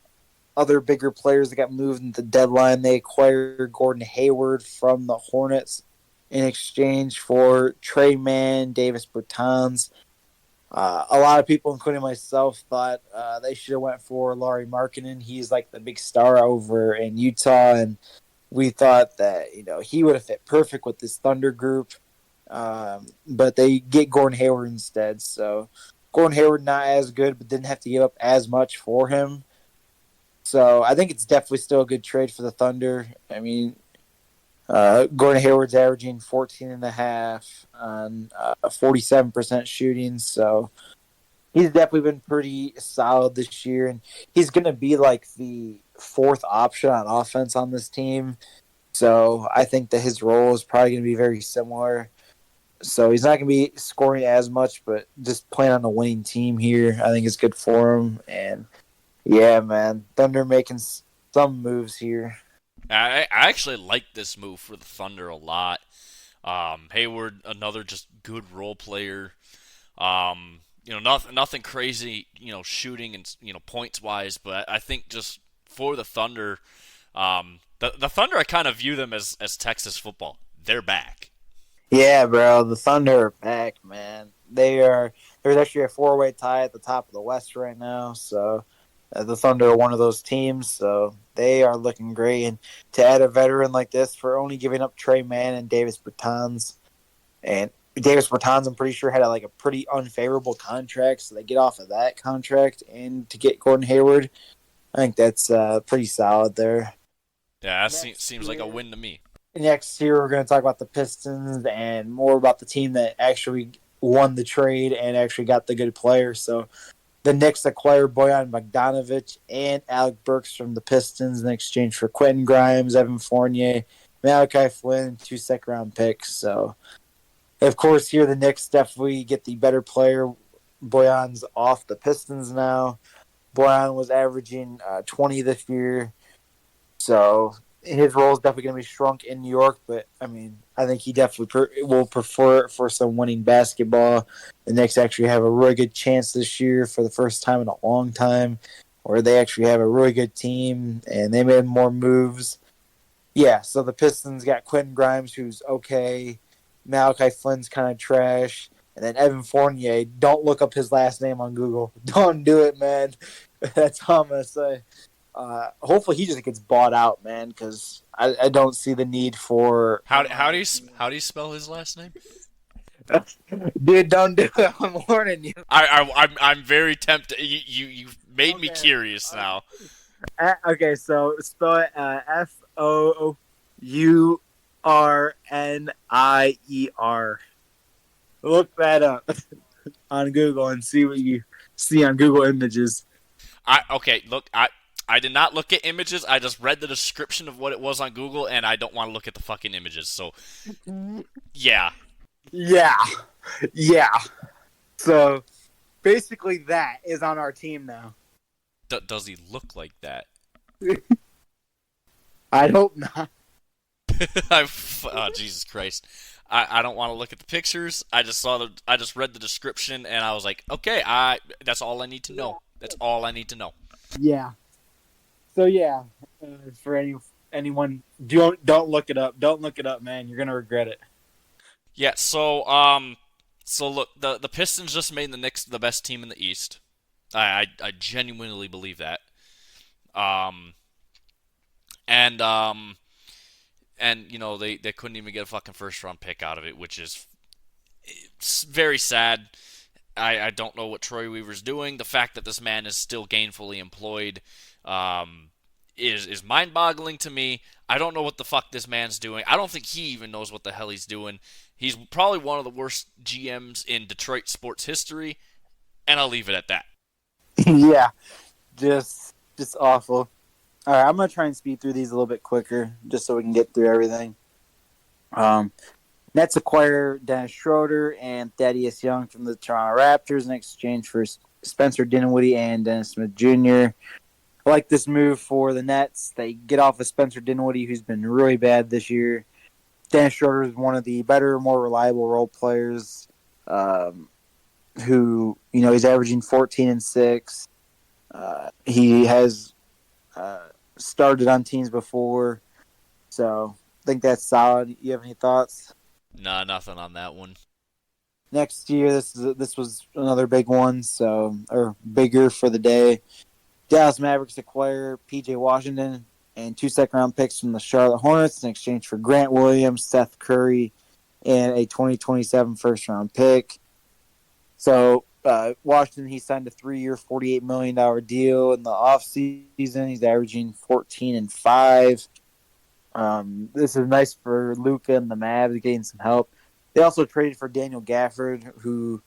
other bigger players that got moved at the deadline. They acquired Gordon Hayward from the Hornets in exchange for Trey Mann, Davis Bertans. A lot of people, including myself, thought they should have went for Lauri Markkanen. He's like the big star over in Utah, and we thought that he would have fit perfect with this Thunder group. but they get Gordon Hayward instead. So Gordon Hayward not as good, but didn't have to give up as much for him. So I think it's definitely still a good trade for the Thunder. I mean, Gordon Hayward's averaging 14.5 on 47% shooting. So he's definitely been pretty solid this year. And he's going to be like the fourth option on offense on this team. So I think that his role is probably going to be very similar. So he's not going to be scoring as much, but just playing on a winning team here, I think is good for him. And yeah, man, Thunder making some moves here. I actually like this move for the Thunder a lot. Hayward, another just good role player. Nothing crazy, shooting and points wise, but I think just for the Thunder, the Thunder, I kind of view them as Texas football. They're back. Yeah, bro, the Thunder are back, man. There's actually a four-way tie at the top of the West right now, so the Thunder are one of those teams, so they are looking great. And to add a veteran like this for only giving up Trey Mann and Davis Bertans, and Davis Bertans, I'm pretty sure had a pretty unfavorable contract, so they get off of that contract and to get Gordon Hayward, I think that's pretty solid there. Yeah, that seems like a win to me. Next year, we're going to talk about the Pistons and more about the team that actually won the trade and actually got the good player. So the Knicks acquired Bojan Bogdanovic and Alec Burks from the Pistons in exchange for Quentin Grimes, Evan Fournier, Malachi Flynn, 2 second-round picks. So, of course, here the Knicks definitely get the better player. Bojan's off the Pistons now. Bojan was averaging 20 this year. So his role is definitely going to be shrunk in New York, but I mean, I think he definitely will prefer it for some winning basketball. The Knicks actually have a really good chance this year for the first time in a long time, where they actually have a really good team and they made more moves. Yeah, so the Pistons got Quentin Grimes, who's okay. Malachi Flynn's kind of trash. And then Evan Fournier, don't look up his last name on Google. Don't do it, man. That's all I'm going to say. Hopefully he just gets bought out, man, because I don't see the need for. How do you spell his last name? Dude, don't do it. I'm warning you. I'm very tempted. You made me curious now. Okay, so spell it Fournier. Look that up on Google and see what you see on Google Images. I did not look at images. I just read the description of what it was on Google, and I don't want to look at the fucking images. So, yeah. Yeah. So, basically that is on our team now. Does he look like that? I hope not. Oh, Jesus Christ. I don't want to look at the pictures. I just read the description, and I was like, okay, that's all I need to know. That's all I need to know. Yeah. So yeah, for anyone, don't look it up. Don't look it up, man. You're gonna regret it. Yeah. So look, the Pistons just made the Knicks the best team in the East. I genuinely believe that. And they couldn't even get a fucking first round pick out of it, which is very sad. I don't know what Troy Weaver's doing. The fact that this man is still gainfully employed is mind-boggling to me. I don't know what the fuck this man's doing. I don't think he even knows what the hell he's doing. He's probably one of the worst GMs in Detroit sports history, and I'll leave it at that. Yeah, just awful. All right, I'm gonna try and speed through these a little bit quicker, just so we can get through everything. Nets acquire Dennis Schroeder and Thaddeus Young from the Toronto Raptors in exchange for Spencer Dinwiddie and Dennis Smith Jr. I like this move for the Nets. They get off of Spencer Dinwiddie, who's been really bad this year. Dennis Schroeder is one of the better, more reliable role players. Who he's averaging 14 and 6. He has started on teams before, so I think that's solid. You have any thoughts? Nah, nothing on that one. Next year, this was another big one, or bigger for the day. Dallas Mavericks acquire P.J. Washington and 2 second-round picks from the Charlotte Hornets in exchange for Grant Williams, Seth Curry, and a 2027 first round pick. So Washington, he signed a 3-year, $48 million deal in the offseason. He's averaging 14-5. This is nice for Luka and the Mavs getting some help. They also traded for Daniel Gafford, who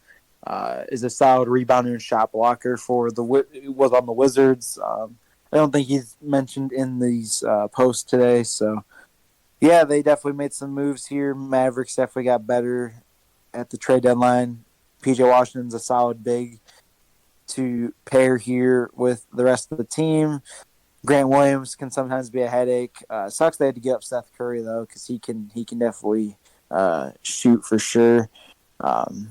is a solid rebounder and shot blocker for was on the Wizards. I don't think he's mentioned in these posts today. So yeah, they definitely made some moves here. Mavericks definitely got better at the trade deadline. PJ Washington's a solid big to pair here with the rest of the team. Grant Williams can sometimes be a headache. Sucks they had to give up Seth Curry though, because he can definitely shoot for sure. Um,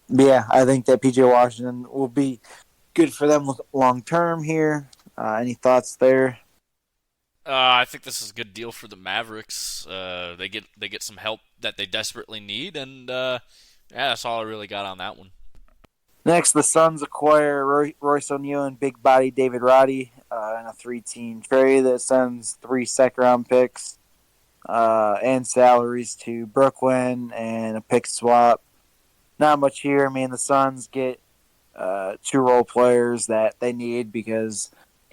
but yeah, I think that PJ Washington will be good for them long term here. Any thoughts there? I think this is a good deal for the Mavericks. They get some help that they desperately need, and yeah, that's all I really got on that one. Next, the Suns acquire Royce O'Neal and big body David Roddy in a three-team trade that sends 3 second-round picks and salaries to Brooklyn and a pick swap. Not much here. I mean, the Suns get 2 role players that they need because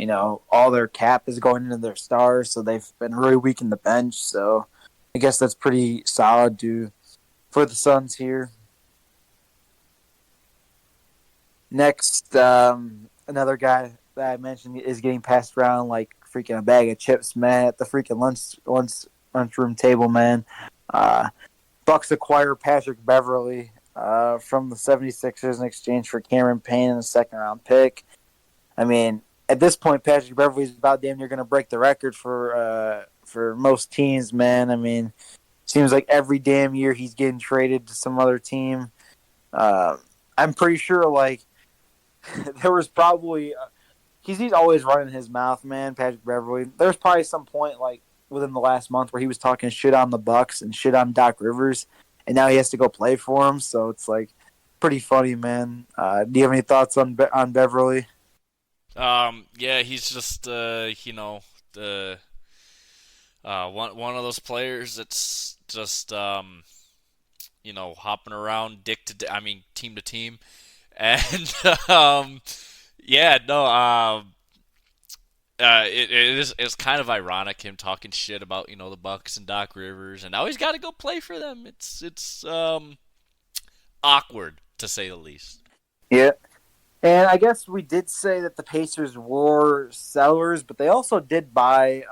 all their cap is going into their stars, so they've been really weak in the bench. So I guess that's pretty solid for the Suns here. Next, another guy that I mentioned is getting passed around like freaking a bag of chips, man, at the freaking lunchroom table, man. Uh, Bucks acquire Patrick Beverly from the 76ers in exchange for Cameron Payne and a second-round pick. I mean, at this point, Patrick Beverly is about damn near going to break the record for most teams, man. I mean, seems like every damn year he's getting traded to some other team. I'm pretty sure, like, there was probably he's always running his mouth, man. Patrick Beverly. There's probably some point like within the last month where he was talking shit on the Bucks and shit on Doc Rivers, and now he has to go play for him. So it's like pretty funny, man. Do you have any thoughts on Beverly? Yeah, he's just the one of those players that's just hopping around team to team, and yeah, no, it's kind of ironic him talking shit about the Bucks and Doc Rivers, and now he's got to go play for them. It's awkward to say the least. Yeah. And I guess we did say that the Pacers were sellers, but they also did buy.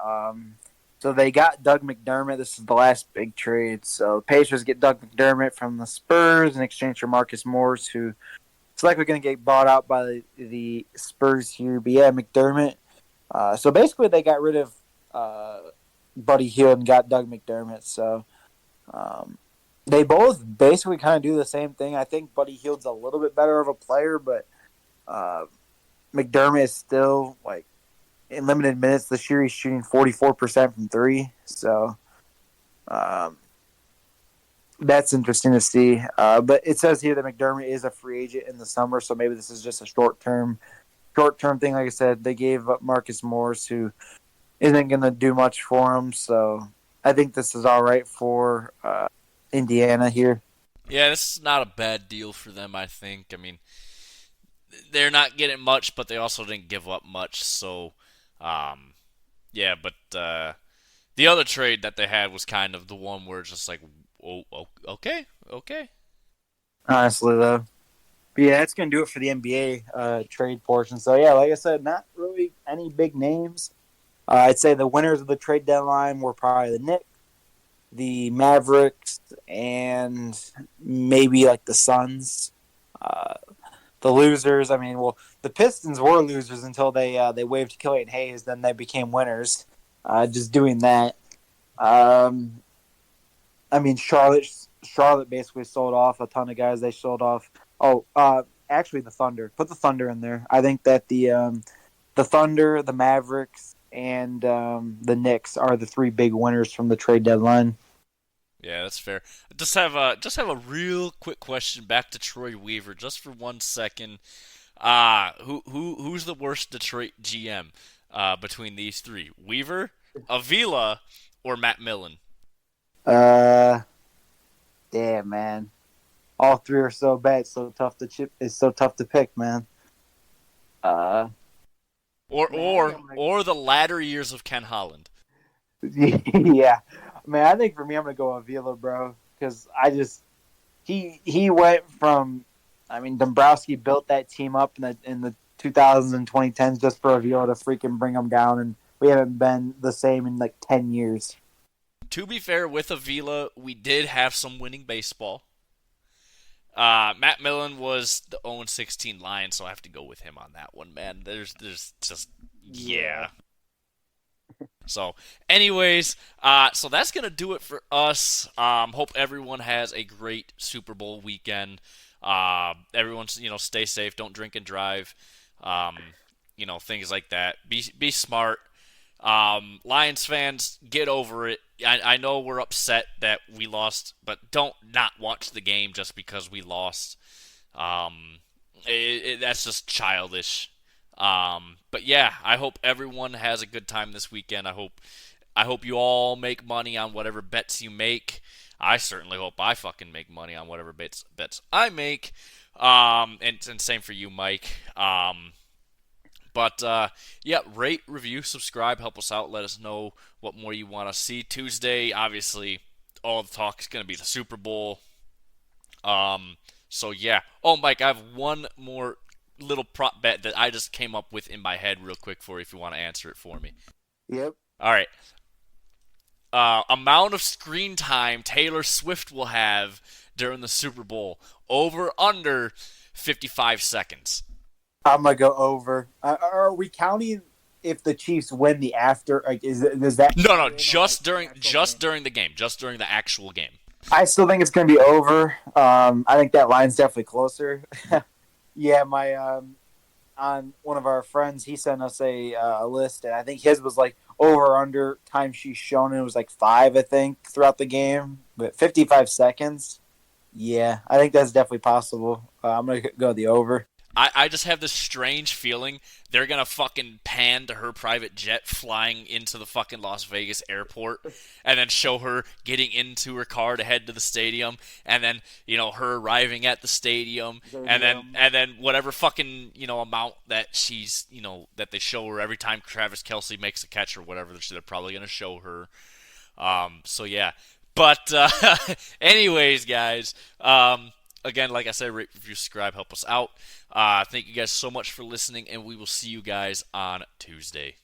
So they got Doug McDermott. This is the last big trade. So the Pacers get Doug McDermott from the Spurs in exchange for Marcus Morris, who it's likely going to get bought out by the Spurs here. But yeah, McDermott. So basically, they got rid of Buddy Hield and got Doug McDermott. So they both basically kind of do the same thing. I think Buddy Hield's a little bit better of a player, but McDermott is still like in limited minutes this year. He's shooting 44% from three, so that's interesting to see. But it says here that McDermott is a free agent in the summer, so maybe this is just a short term thing. Like I said, they gave up Marcus Morris, who isn't going to do much for him. So I think this is all right for Indiana here. Yeah, this is not a bad deal for them. I think. I mean, they're not getting much, but they also didn't give up much. So, yeah. But the other trade that they had was kind of the one where it's just like, oh, okay, okay. Honestly, though. But yeah, that's going to do it for the NBA trade portion. So, yeah, like I said, not really any big names. I'd say the winners of the trade deadline were probably the Knicks, the Mavericks, and maybe like the Suns. The losers, I mean, well, the Pistons were losers until they waived Killian Hayes. Then they became winners. Just doing that. I mean, Charlotte basically sold off a ton of guys. They sold off. Oh, actually, the Thunder. Put the Thunder in there. I think that the Thunder, the Mavericks, and the Knicks are the 3 big winners from the trade deadline. Yeah, that's fair. Just have a real quick question back to Troy Weaver, just for 1 second. Who's the worst Detroit GM between these 3? Weaver, Avila, or Matt Millen? Uh, Damn, man. All three are so bad. So tough to chip. It's so tough to pick, man. Uh, Or man, I think or I'm gonna. or the latter years of Ken Holland. Yeah, man. I think for me, I'm gonna go Avila, bro, because he went from. I mean, Dombrowski built that team up in the 2000s and 2010s just for Avila to freaking bring them down, and we haven't been the same in like 10 years. To be fair, with Avila, we did have some winning baseball. Matt Millen was the 0-16 Lion, so I have to go with him on that one, man. There's just Yeah. yeah. So, anyways, so that's gonna do it for us. Hope everyone has a great Super Bowl weekend. Everyone's stay safe, don't drink and drive. Um, things like that. Be smart. Lions fans, get over it. I know we're upset that we lost, but don't not watch the game just because we lost. That's just childish. But yeah, I hope everyone has a good time this weekend. I hope you all make money on whatever bets you make. I certainly hope I fucking make money on whatever bets I make. And same for you, Mike. But yeah, rate, review, subscribe, help us out. Let us know what more you want to see. Tuesday, obviously, all the talk is going to be the Super Bowl. So yeah. Oh, Mike, I have one more little prop bet that I just came up with in my head real quick for you if you want to answer it for me. Yep. All right. Amount of screen time Taylor Swift will have during the Super Bowl. Over, under 55 seconds. I'm gonna go over. Are we counting if the Chiefs win the after? Like, is that No, no, factor in on, like, just the during actual just game? during the game, just during the actual game. I still think it's gonna be over. I think that line's definitely closer. Yeah, my on one of our friends, he sent us a list, and I think his was like over or under time she's shown. And it was like five, I think, throughout the game, but 55 seconds. Yeah, I think that's definitely possible. I'm gonna go the over. I just have this strange feeling they're gonna fucking pan to her private jet flying into the fucking Las Vegas airport, and then show her getting into her car to head to the stadium, and then her arriving at the stadium, and then Stadium. and then whatever fucking amount that she's that they show her every time Travis Kelsey makes a catch or whatever they're probably gonna show her. So yeah, but anyways, guys. Again, like I said, rate, review, subscribe, help us out. Thank you guys so much for listening, and we will see you guys on Tuesday.